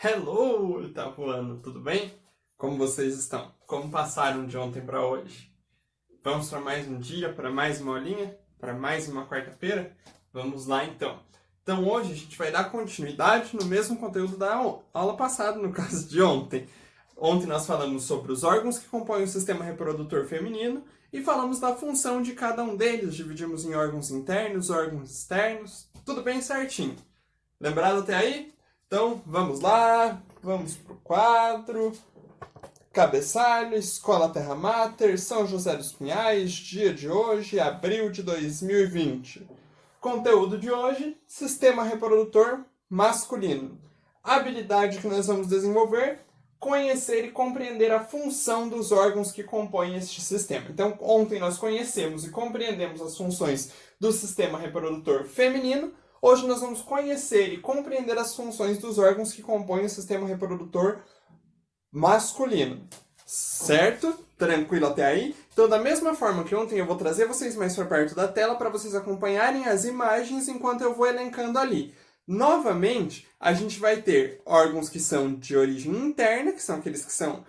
Hello, tá voando, tudo bem? Como vocês estão? Como passaram de ontem para hoje? Vamos para mais um dia, para mais uma aulinha, para mais uma quarta-feira? Vamos lá então. Então hoje a gente vai dar continuidade no mesmo conteúdo da aula passada, no caso de ontem. Ontem nós falamos sobre os órgãos que compõem o sistema reprodutor feminino e falamos da função de cada um deles. Dividimos em órgãos internos, órgãos externos, tudo bem certinho. Lembrado até aí? Então, vamos lá, vamos pro quadro. Cabeçalho, Escola Terra Mater, São José dos Pinhais, dia de hoje, abril de 2020. Conteúdo de hoje, sistema reprodutor masculino. A habilidade que nós vamos desenvolver, conhecer e compreender a função dos órgãos que compõem este sistema. Então, ontem nós conhecemos e compreendemos as funções do sistema reprodutor feminino. Hoje nós vamos conhecer e compreender as funções dos órgãos que compõem o sistema reprodutor masculino. Certo? Tranquilo até aí? Então, da mesma forma que ontem, eu vou trazer vocês mais para perto da tela para vocês acompanharem as imagens enquanto eu vou elencando ali. Novamente, a gente vai ter órgãos que são de origem interna, que são aqueles que são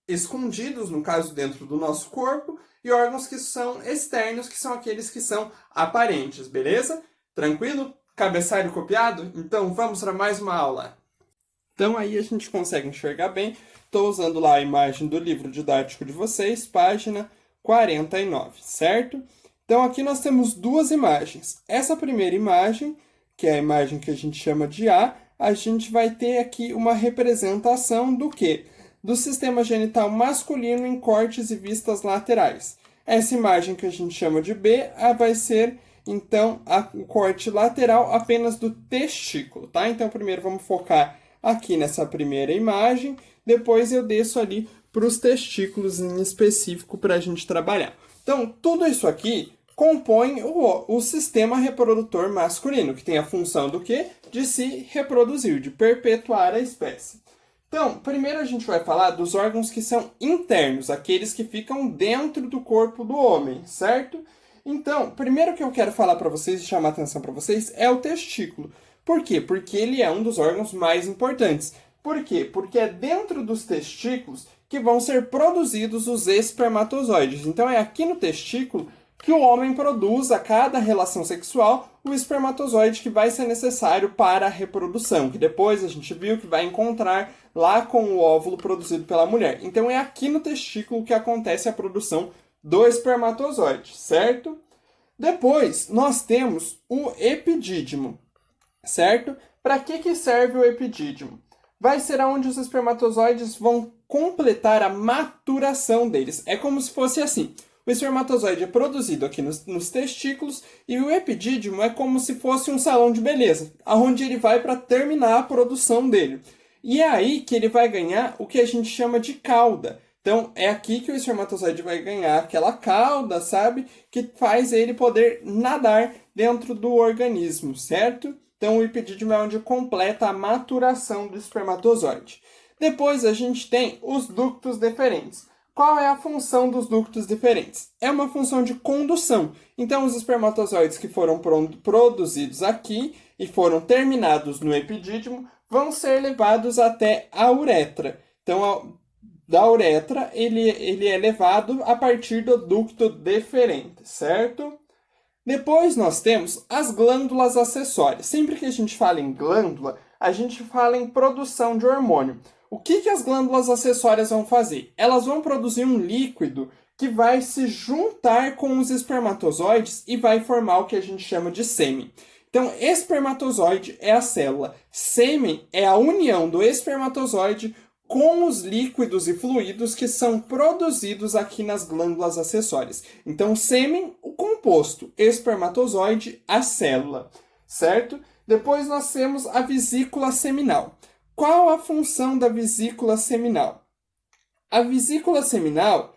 escondidos, no caso, dentro do nosso corpo, e órgãos que são externos, que são aqueles que são aparentes, beleza? Tranquilo? Cabeçalho copiado? Então vamos para mais uma aula. Então aí a gente consegue enxergar bem. Estou usando lá a imagem do livro didático de vocês, página 49, certo? Então aqui nós temos duas imagens. Essa primeira imagem, que é a imagem que a gente chama de A gente vai ter aqui uma representação do quê? Do sistema genital masculino em cortes e vistas laterais. Essa imagem que a gente chama de B vai ser então o corte lateral apenas do testículo, tá? Então primeiro vamos focar aqui nessa primeira imagem, depois eu desço ali para os testículos em específico para a gente trabalhar. Então tudo isso aqui compõe o sistema reprodutor masculino, que tem a função do quê? De se reproduzir, de perpetuar a espécie. Então, primeiro a gente vai falar dos órgãos que são internos, aqueles que ficam dentro do corpo do homem, certo? Então, primeiro que eu quero falar para vocês e chamar a atenção para vocês é o testículo. Por quê? Porque ele é um dos órgãos mais importantes. Por quê? Porque é dentro dos testículos que vão ser produzidos os espermatozoides. Então, é aqui no testículo que o homem produz a cada relação sexual o espermatozoide que vai ser necessário para a reprodução, que depois a gente viu que vai encontrar lá com o óvulo produzido pela mulher. Então, é aqui no testículo que acontece a produção do espermatozoide, certo? Depois, nós temos o epidídimo, certo? Para que serve o epidídimo? Vai ser onde os espermatozoides vão completar a maturação deles. É como se fosse assim. O espermatozoide é produzido aqui nos testículos e o epidídimo é como se fosse um salão de beleza, onde ele vai para terminar a produção dele. E é aí que ele vai ganhar o que a gente chama de cauda. Então, é aqui que o espermatozoide vai ganhar aquela cauda, sabe? Que faz ele poder nadar dentro do organismo, certo? Então, o epidídimo é onde completa a maturação do espermatozoide. Depois, a gente tem os ductos deferentes. Qual é a função dos ductos deferentes? É uma função de condução. Então, os espermatozoides que foram produzidos aqui e foram terminados no epidídimo vão ser levados até a uretra. Então, da uretra, ele é levado a partir do ducto deferente, certo? Depois nós temos as glândulas acessórias. Sempre que a gente fala em glândula, a gente fala em produção de hormônio. O que as glândulas acessórias vão fazer? Elas vão produzir um líquido que vai se juntar com os espermatozoides e vai formar o que a gente chama de sêmen. Então, espermatozoide é a célula. Sêmen é a união do espermatozoide com os líquidos e fluidos que são produzidos aqui nas glândulas acessórias. Então, sêmen, o composto, espermatozoide, a célula, certo? Depois nós temos a vesícula seminal. Qual a função da vesícula seminal? A vesícula seminal,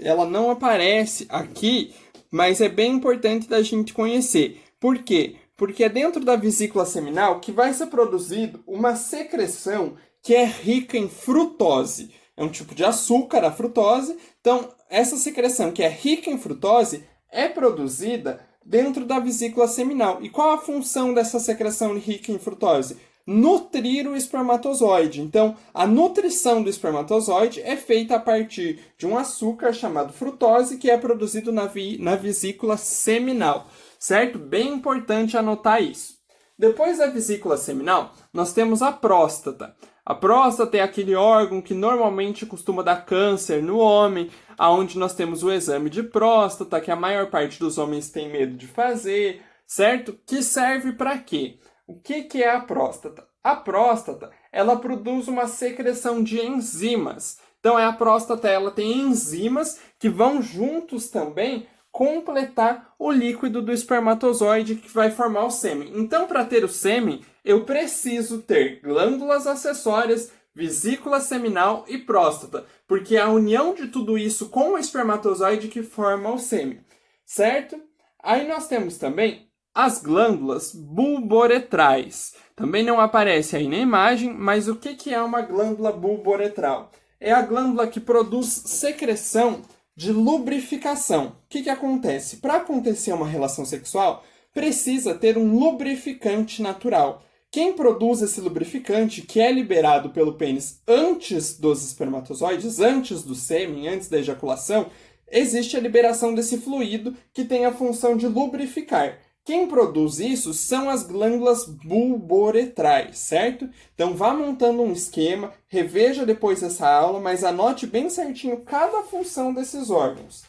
ela não aparece aqui, mas é bem importante da gente conhecer. Por quê? Porque é dentro da vesícula seminal que vai ser produzido uma secreção que é rica em frutose. É um tipo de açúcar, a frutose. Então, essa secreção que é rica em frutose é produzida dentro da vesícula seminal. E qual a função dessa secreção rica em frutose? nutrir o espermatozoide. Então, a nutrição do espermatozoide é feita a partir de um açúcar chamado frutose, que é produzido na vesícula seminal, certo? Bem importante anotar isso. Depois da vesícula seminal, nós temos a próstata. A próstata é aquele órgão que normalmente costuma dar câncer no homem, aonde nós temos o exame de próstata, que a maior parte dos homens tem medo de fazer, certo? Que serve para quê? O que é a próstata? A próstata, ela produz uma secreção de enzimas. Então, a próstata, ela tem enzimas que vão juntos também completar o líquido do espermatozoide que vai formar o sêmen. Então, para ter o sêmen, eu preciso ter glândulas acessórias, vesícula seminal e próstata, porque é a união de tudo isso com o espermatozoide que forma o sêmen, certo? Aí nós temos também as glândulas bulboretrais. Também não aparece aí na imagem, mas o que é uma glândula bulboretral? É a glândula que produz secreção de lubrificação. O que acontece? Para acontecer uma relação sexual, precisa ter um lubrificante natural. Quem produz esse lubrificante, que é liberado pelo pênis antes dos espermatozoides, antes do sêmen, antes da ejaculação, existe a liberação desse fluido que tem a função de lubrificar. Quem produz isso são as glândulas bulboretrais, certo? Então vá montando um esquema, reveja depois essa aula, mas anote bem certinho cada função desses órgãos.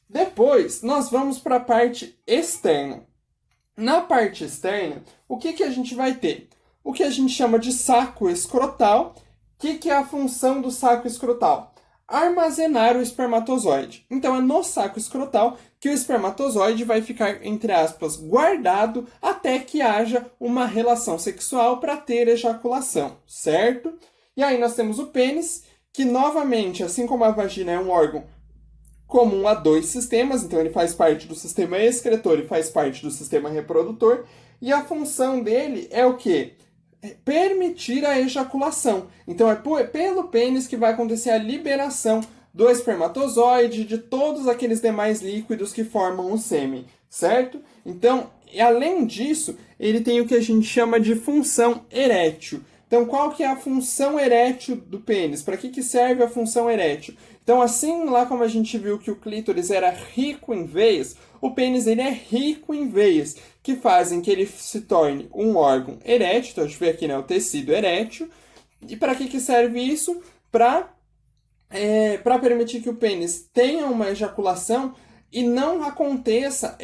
Depois, nós vamos para a parte externa. Na parte externa, o que a gente vai ter? O que a gente chama de saco escrotal. O que é a função do saco escrotal? Armazenar o espermatozoide. Então, é no saco escrotal que o espermatozoide vai ficar, entre aspas, guardado até que haja uma relação sexual para ter ejaculação, certo? E aí nós temos o pênis, que novamente, assim como a vagina é um órgão comum a dois sistemas, então ele faz parte do sistema excretor e faz parte do sistema reprodutor, e a função dele é o quê? Permitir a ejaculação. Então é pelo pênis que vai acontecer a liberação do espermatozoide, de todos aqueles demais líquidos que formam o sêmen, certo? Então, além disso, ele tem o que a gente chama de função erétil. Então, qual que é a função erétil do pênis? Para que serve a função erétil? Então, assim lá como a gente viu que o clítoris era rico em veias, o pênis ele é rico em veias, que fazem que ele se torne um órgão erétil. Então, a gente vê aqui, né, o tecido erétil. E para que serve isso? Para permitir que o pênis tenha uma ejaculação e não aconteça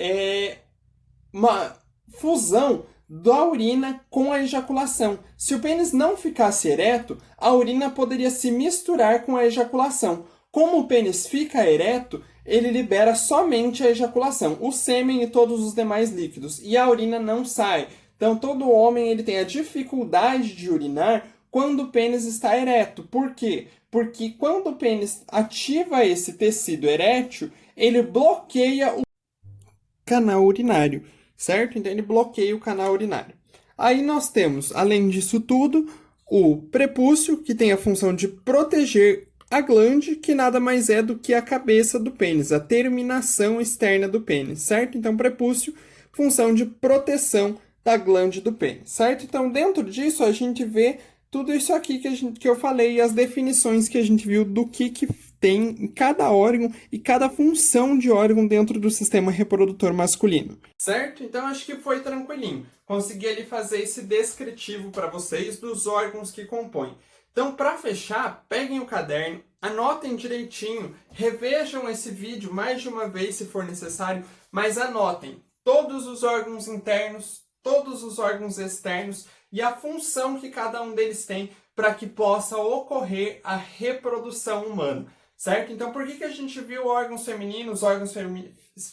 uma fusão da urina com a ejaculação. Se o pênis não ficasse ereto, a urina poderia se misturar com a ejaculação. Como o pênis fica ereto, ele libera somente a ejaculação, o sêmen e todos os demais líquidos, e a urina não sai. Então, todo homem ele tem a dificuldade de urinar quando o pênis está ereto. Por quê? Porque quando o pênis ativa esse tecido erétil, ele bloqueia o canal urinário, certo? Então, ele bloqueia o canal urinário. Aí nós temos, além disso tudo, o prepúcio, que tem a função de proteger a glande, que nada mais é do que a cabeça do pênis, a terminação externa do pênis, certo? Então, prepúcio, função de proteção da glande do pênis, certo? Então, dentro disso, a gente vê tudo isso aqui que eu falei e as definições que a gente viu do que tem em cada órgão e cada função de órgão dentro do sistema reprodutor masculino. Certo? Então, acho que foi tranquilinho. Consegui ali fazer esse descritivo para vocês dos órgãos que compõem. Então, para fechar, peguem o caderno, anotem direitinho, revejam esse vídeo mais de uma vez se for necessário, mas anotem todos os órgãos internos, todos os órgãos externos e a função que cada um deles tem para que possa ocorrer a reprodução humana, certo? Então, por que a gente viu órgãos femininos, órgãos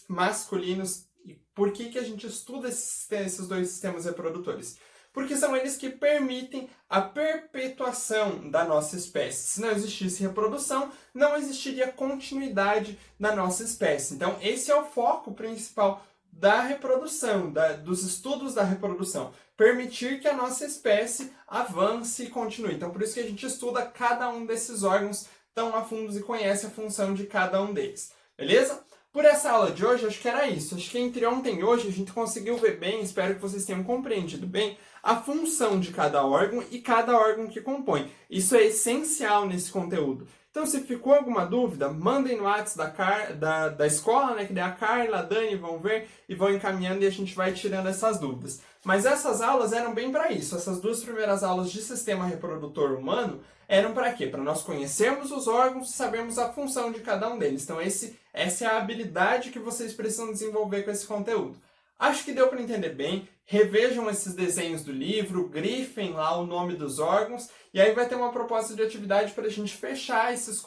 masculinos e por que a gente estuda esses dois sistemas reprodutores? Porque são eles que permitem a perpetuação da nossa espécie. Se não existisse reprodução, não existiria continuidade da nossa espécie. Então, esse é o foco principal da reprodução, dos estudos da reprodução. Permitir que a nossa espécie avance e continue. Então, por isso que a gente estuda cada um desses órgãos tão a fundo e conhece a função de cada um deles. Beleza? Por essa aula de hoje, acho que era isso. Acho que entre ontem e hoje a gente conseguiu ver bem, espero que vocês tenham compreendido bem, a função de cada órgão e cada órgão que compõe. Isso é essencial nesse conteúdo. Então, se ficou alguma dúvida, mandem no WhatsApp da escola, né, que daí a Carla, a Dani vão ver e vão encaminhando e a gente vai tirando essas dúvidas. Mas essas aulas eram bem para isso. Essas 2 primeiras aulas de sistema reprodutor humano eram para quê? Para nós conhecermos os órgãos e sabermos a função de cada um deles. Então, essa é a habilidade que vocês precisam desenvolver com esse conteúdo. Acho que deu para entender bem. Revejam esses desenhos do livro, grifem lá o nome dos órgãos, e aí vai ter uma proposta de atividade para a gente fechar esse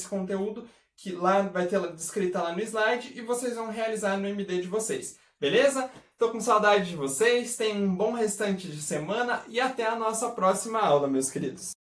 conteúdo, que lá vai ter descrita lá no slide, e vocês vão realizar no MD de vocês. Beleza? Tô com saudade de vocês, tenham um bom restante de semana, e até a nossa próxima aula, meus queridos.